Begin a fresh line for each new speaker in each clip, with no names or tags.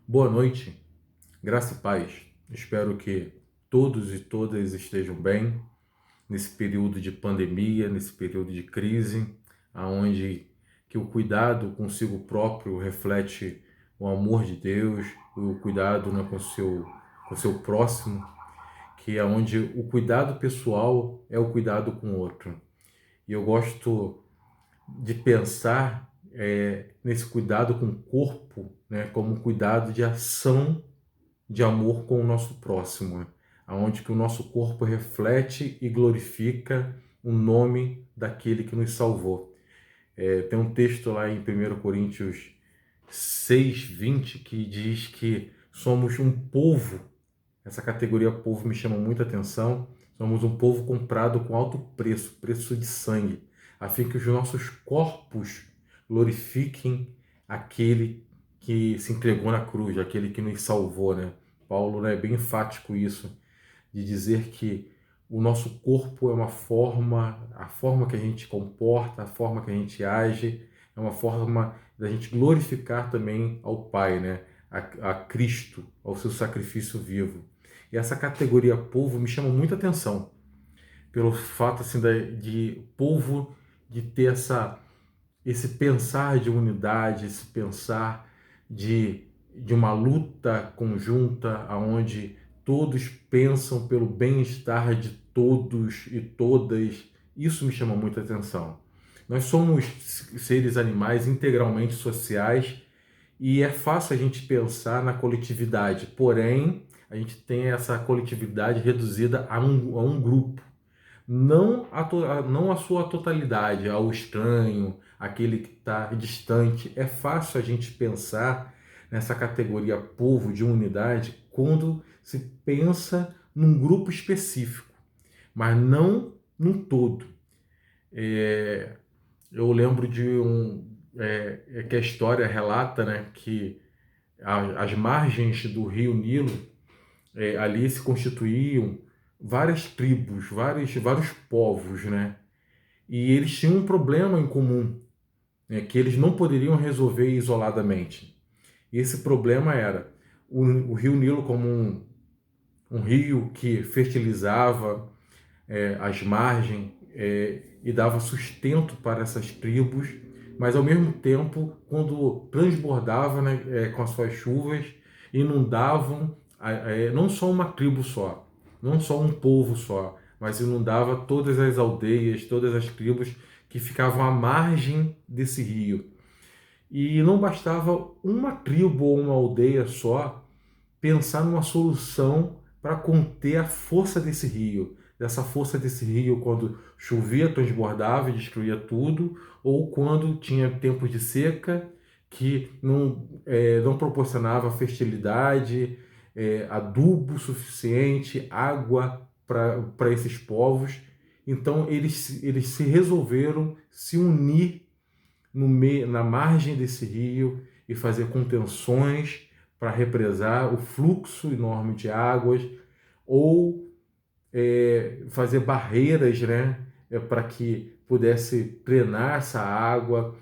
Boa noite, graça e paz. Espero que todos e todas estejam bem nesse período de pandemia, nesse período de crise, aonde que o cuidado consigo próprio reflete o amor de Deus, o cuidado, né, com seu próximo, que é onde o cuidado pessoal é o cuidado com o outro. E eu gosto de pensar nesse cuidado com o corpo, né, como um cuidado de ação de amor com o nosso próximo, né? Aonde que o nosso corpo reflete e glorifica o nome daquele que nos salvou. Tem um texto lá em 1 Coríntios 6:20 que diz que somos um povo, essa categoria povo me chama muita atenção, somos um povo comprado com alto preço, preço de sangue, a fim que os nossos corpos glorifiquem aquele que se entregou na cruz, aquele que nos salvou, né? Paulo, né, é bem enfático isso, de dizer que o nosso corpo é uma forma, a forma que a gente comporta, a forma que a gente age, é uma forma da gente glorificar também ao Pai, né? A Cristo, ao seu sacrifício vivo. E essa categoria povo me chama muita atenção, pelo fato assim, de povo de ter esse pensar de unidade, esse pensar de uma luta conjunta, onde todos pensam pelo bem-estar de todos e todas. Isso me chama muita atenção. Nós somos seres animais integralmente sociais e é fácil a gente pensar na coletividade, porém, a gente tem essa coletividade reduzida a um grupo, não a sua totalidade, ao estranho, aquele que está distante. É fácil a gente pensar nessa categoria povo de unidade quando se pensa num grupo específico, mas não num todo. É, eu lembro de que a história relata, né, que as margens do rio Nilo, ali se constituíam várias tribos, vários povos, né? E eles tinham um problema em comum, né, que eles não poderiam resolver isoladamente. E esse problema era o rio Nilo como um rio que fertilizava as margens e dava sustento para essas tribos, mas ao mesmo tempo, quando transbordava, né, com as suas chuvas, inundavam não só uma tribo só, não só um povo só, mas inundava todas as aldeias, todas as tribos que ficavam à margem desse rio. E não bastava uma tribo ou uma aldeia só pensar numa solução para conter a força desse rio. Dessa força desse rio quando chovia, transbordava e destruía tudo, ou quando tinha tempos de seca que não proporcionava fertilidade, adubo suficiente, água para esses povos. Então eles se resolveram se unir na margem desse rio e fazer contenções para represar o fluxo enorme de águas, ou fazer barreiras, né, para que pudesse drenar essa água,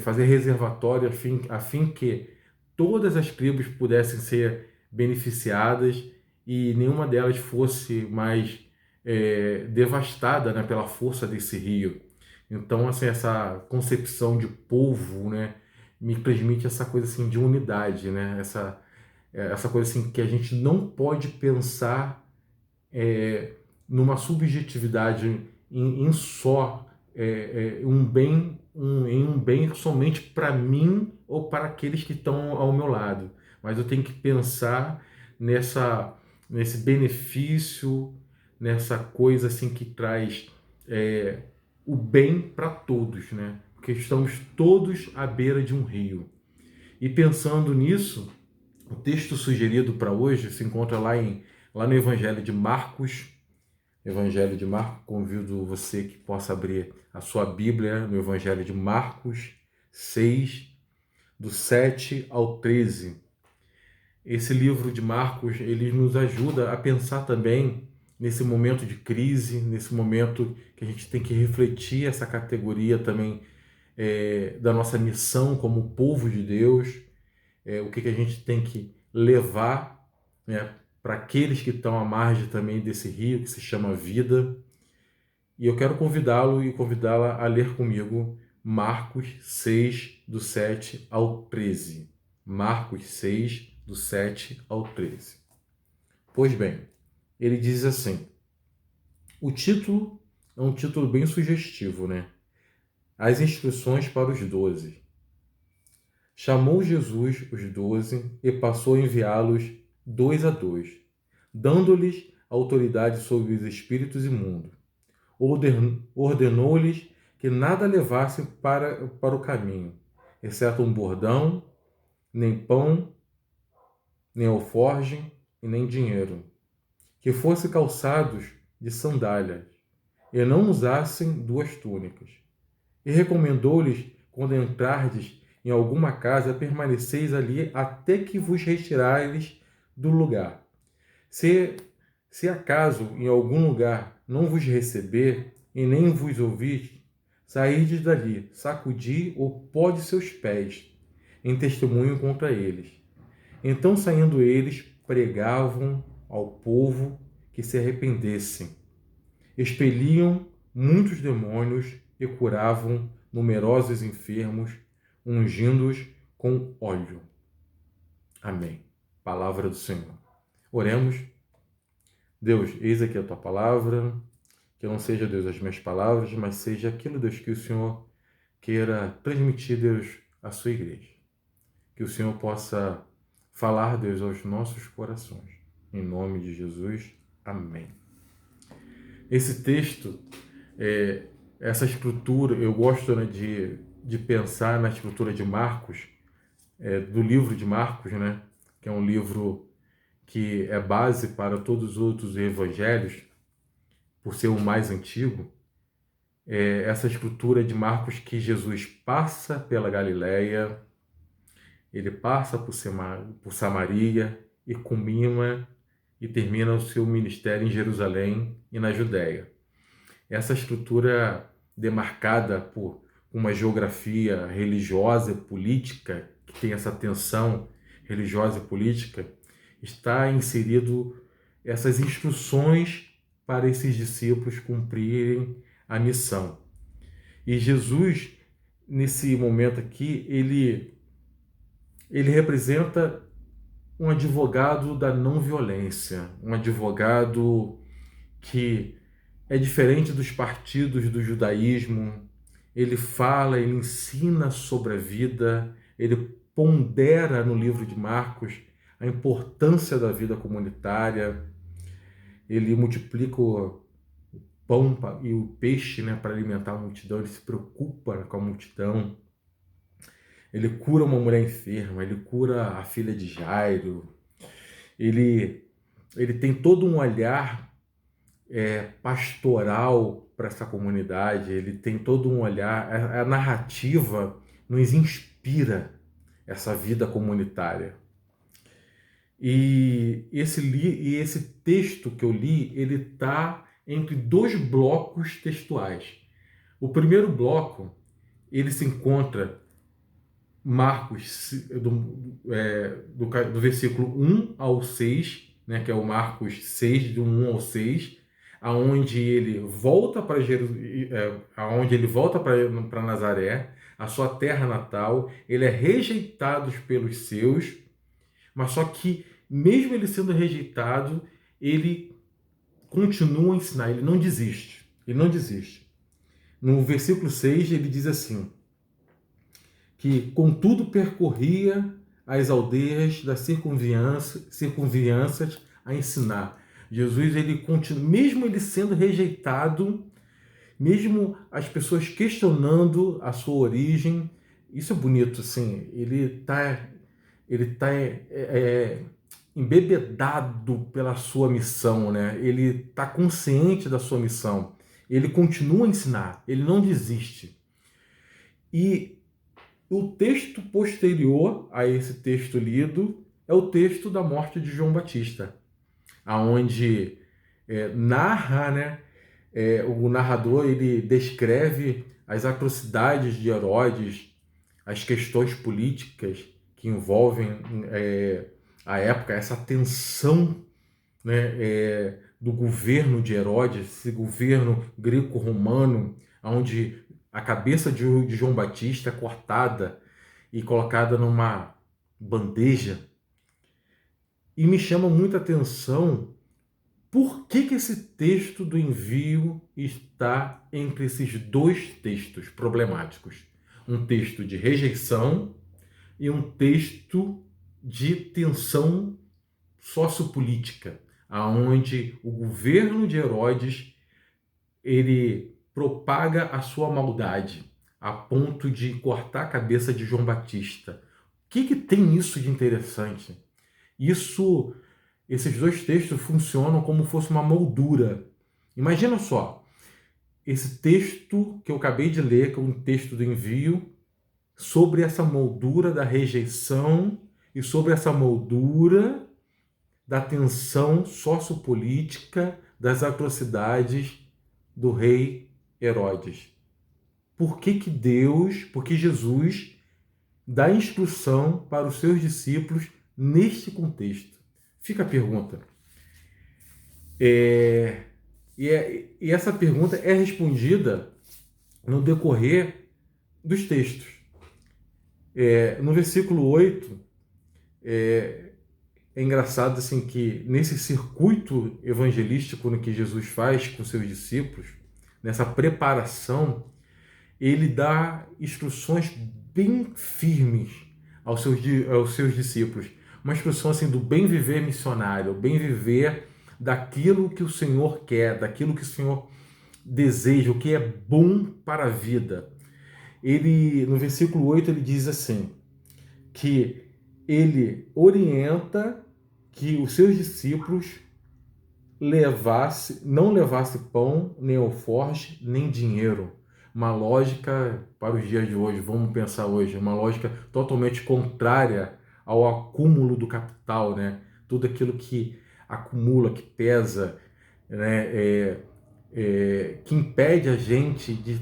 fazer reservatório a fim que todas as tribos pudessem ser beneficiadas e nenhuma delas fosse mais devastada, né, pela força desse rio. Então, assim, essa concepção de povo, né, me transmite essa coisa assim de unidade, né? Essa coisa assim que a gente não pode pensar numa subjetividade em só em um bem somente para mim ou para aqueles que estão ao meu lado, mas eu tenho que pensar nesse benefício, nessa coisa assim que traz o bem para todos, né? Porque estamos todos à beira de um rio. E pensando nisso, o texto sugerido para hoje se encontra lá no Evangelho de Marcos. Evangelho de Marcos, convido você que possa abrir a sua Bíblia no Evangelho de Marcos 6, do 7 ao 13. Esse livro de Marcos, ele nos ajuda a pensar também nesse momento de crise, nesse momento que a gente tem que refletir essa categoria também da nossa missão como povo de Deus, o que a gente tem que levar, né, para aqueles que estão à margem também desse rio que se chama vida. E eu quero convidá-lo e convidá-la a ler comigo Marcos 6, do 7 ao 13. Marcos 6, do 7 ao 13. Pois bem, ele diz assim, o título é um título bem sugestivo, né? As instruções para os 12. Chamou Jesus os 12 e passou a enviá-los 2 a 2, dando-lhes autoridade sobre os espíritos imundos. Ordenou-lhes que nada levassem para o caminho, exceto um bordão, nem pão, nem alforjem e nem dinheiro. Que fossem calçados de sandálias, e não usassem 2 túnicas. E recomendou-lhes, quando entrardes em alguma casa, permaneceis ali até que vos retirares do lugar. Se acaso em algum lugar não vos receber e nem vos ouvir, saídes dali, sacudi o pó de seus pés, em testemunho contra eles. Então, saindo eles, pregavam ao povo que se arrependessem. Expeliam muitos demônios e curavam numerosos enfermos, ungindo-os com óleo. Amém. Palavra do Senhor. Oremos. Deus, eis aqui a tua palavra, que não seja, Deus, as minhas palavras, mas seja aquilo, Deus, que o Senhor queira transmitir, Deus, à sua igreja. Que o Senhor possa falar, Deus, aos nossos corações. Em nome de Jesus. Amém. Esse texto, essa estrutura, eu gosto, né, de pensar na estrutura de Marcos, do livro de Marcos, né, que é um livro que é base para todos os outros evangelhos, por ser o mais antigo. Essa estrutura de Marcos, que Jesus passa pela Galileia, ele passa por Samaria e culmina e termina o seu ministério em Jerusalém e na Judéia. Essa estrutura demarcada por uma geografia religiosa e política, que tem essa tensão religiosa e política, está inserido essas instruções para esses discípulos cumprirem a missão. E Jesus, nesse momento aqui, ele representa um advogado da não violência, um advogado que é diferente dos partidos do judaísmo. Ele fala, ele ensina sobre a vida, ele pondera no livro de Marcos a importância da vida comunitária, ele multiplica o pão e o peixe, né, para alimentar a multidão, ele se preocupa com a multidão, ele cura uma mulher enferma, ele cura a filha de Jairo, ele tem todo um olhar pastoral para essa comunidade, ele tem todo um olhar, a narrativa nos inspira essa vida comunitária. E esse texto que eu li, ele está entre 2 blocos textuais. O primeiro bloco, ele se encontra Marcos, do versículo 1 ao 6, né, que é o Marcos 6, do 1 ao 6, aonde ele volta para para Nazaré, a sua terra natal. Ele é rejeitado pelos seus, mas só que, mesmo ele sendo rejeitado, ele continua a ensinar, ele não desiste. Ele não desiste. No versículo 6, ele diz assim, que contudo percorria as aldeias das circunvianças a ensinar. Jesus, ele continua, mesmo ele sendo rejeitado, mesmo as pessoas questionando a sua origem, isso é bonito, assim, ele tá embebedado pela sua missão, né? Ele está consciente da sua missão. Ele continua a ensinar, ele não desiste. E o texto posterior a esse texto lido é o texto da morte de João Batista, aonde narra, né? O narrador, ele descreve as atrocidades de Herodes, as questões políticas que envolvem à época, essa tensão, né, do governo de Herodes, esse governo greco-romano, onde a cabeça de João Batista é cortada e colocada numa bandeja. E me chama muita atenção por que esse texto do envio está entre esses dois textos problemáticos. Um texto de rejeição e um texto de tensão sociopolítica, aonde o governo de Herodes ele propaga a sua maldade a ponto de cortar a cabeça de João Batista. O que tem isso de interessante? Esses dois textos funcionam como se fosse uma moldura. Imagina só, esse texto que eu acabei de ler, que é um texto do envio, sobre essa moldura da rejeição e sobre essa moldura da tensão sociopolítica das atrocidades do rei Herodes. Por que Jesus dá instrução para os seus discípulos neste contexto? Fica a pergunta. E essa pergunta é respondida no decorrer dos textos. No versículo 8, é engraçado assim, que nesse circuito evangelístico que Jesus faz com seus discípulos, nessa preparação, ele dá instruções bem firmes aos seus discípulos. Uma instrução assim, do bem viver missionário, o bem viver daquilo que o Senhor quer, daquilo que o Senhor deseja, o que é bom para a vida. Ele, no versículo 8, ele diz assim, que ele orienta que os seus discípulos não levasse pão, nem alforje, nem dinheiro. Uma lógica para os dias de hoje, vamos pensar hoje, uma lógica totalmente contrária ao acúmulo do capital, né? Tudo aquilo que acumula, que pesa, né? Que impede a gente de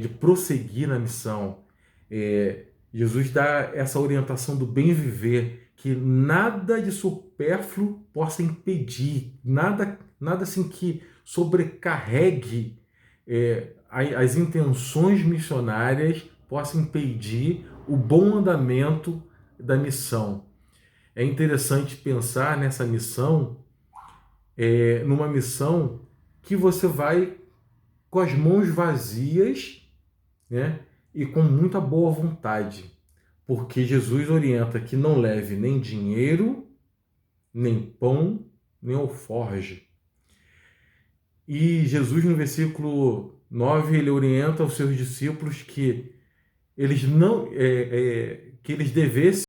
de prosseguir na missão. Jesus dá essa orientação do bem viver, que nada de supérfluo possa impedir, nada assim que sobrecarregue as intenções missionárias, possa impedir o bom andamento da missão. É interessante pensar nessa missão, numa missão que você vai com as mãos vazias, né? E com muita boa vontade, porque Jesus orienta que não leve nem dinheiro, nem pão, nem alforje. E Jesus, no versículo 9, ele orienta aos seus discípulos que eles devessem